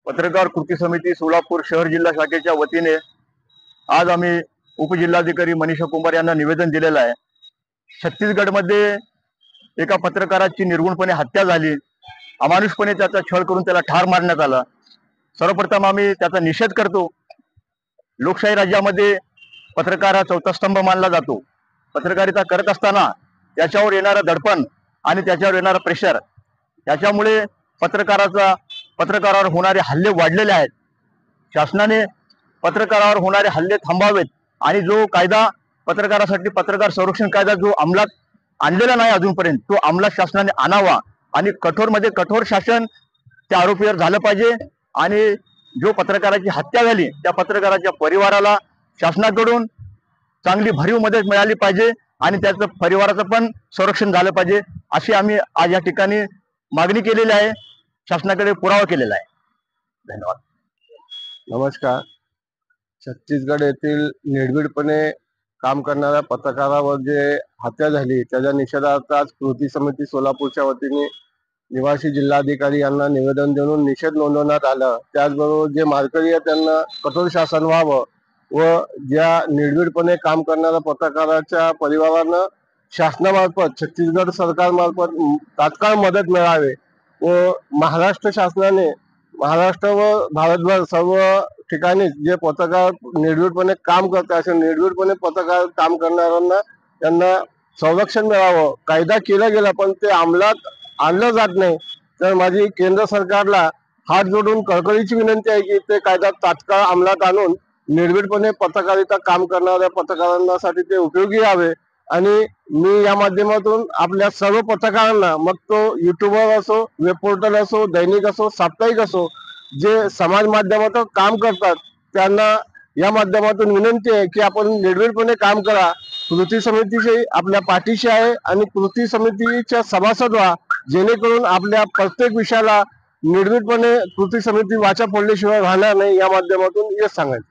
पत्रकार कृती समिती सोलापूर शहर जिल्हा शाखेच्या वतीने आज आम्ही उपजिल्हाधिकारी मनीषा कुंभार यांना निवेदन दिलेलं आहे। छत्तीसगडमध्ये एका पत्रकाराची निर्गुणपणे हत्या झाली, अमानुषपणे त्याचा छळ करून त्याला ठार मारण्यात आला। सर्वप्रथम आम्ही त्याचा निषेध करतो। लोकशाही राज्यामध्ये पत्रकार हा चौथा स्तंभ मानला जातो। पत्रकारिता करत असताना त्याच्यावर येणारा दडपण आणि त्याच्यावर येणारा प्रेशर याच्यामुळे पत्रकारावर होणारे हल्ले वाढलेले आहेत। शासनाने पत्रकारावर होणारे हल्ले थांबावेत आणि जो कायदा पत्रकारासाठी पत्रकार संरक्षण कायदा जो अंमलात आणलेला नाही अजूनपर्यंत तो अंमलात शासनाने आणावा आणि कठोरमध्ये कठोर शासन त्या आरोपीवर झालं पाहिजे। आणि जो पत्रकाराची हत्या झाली त्या पत्रकाराच्या परिवाराला शासनाकडून चांगली भरीव मदत मिळाली पाहिजे आणि त्याचं परिवाराचं पण संरक्षण झालं पाहिजे अशी आम्ही आज या ठिकाणी मागणी केलेली आहे, शासनाकडे पुरावा केलेला आहे। धन्यवाद। नमस्कार। छत्तीसगड येथील निर्भीडपणे काम करणाऱ्या पत्रकारावर जे हत्या झाली त्याच्या निषेधार्थ आज कृती समिती सोलापूरच्या वतीने निवासी जिल्हाधिकारी यांना निवेदन देऊन निषेध नोंदवण्यात आला। त्याचबरोबर जे मारकरी आहेत त्यांना कठोर शासन व्हावं व ज्या निर्भीडपणे काम करणाऱ्या पत्रकाराच्या परिवारांना शासनामार्फत छत्तीसगड सरकारमार्फत तात्काळ मदत मिळावी व महाराष्ट्र शासनाने महाराष्ट्र व भारतभर सर्व ठिकाणी जे पत्रकार निर्भीडपणे काम करतात असे निर्भीडपणे पत्रकार काम करणाऱ्यांना त्यांना संरक्षण मिळावं। कायदा केला गेला पण ते अंमलात आणलं जात नाही। तर माझी केंद्र सरकारला हात जोडून कळकळीची विनंती आहे की ते कायदा तात्काळ अंमलात आणून निर्भीडपणे पत्रकारिता काम करणाऱ्या पत्रकारांसाठी ते उपयोगी यावे। आणि मी या माध्यमातून आपल्या सर्व पत्रकारांना, मग तो युट्यूबर असो, वेब पोर्टल असो, दैनिक असो, साप्ताहिक असो, जे समाज माध्यमातून काम करतात त्यांना या माध्यमातून विनंती आहे की आपण निर्भीडपणे काम करा। कृती समितीची आपल्या पाठीशी आहे आणि कृती समितीच्या सभासद व्हा, जेणेकरून आपल्या प्रत्येक विषयाला निर्भीडपणे कृती समिती वाचा फोडल्याशिवाय राहणार नाही। या माध्यमातून हेच सांगायचं।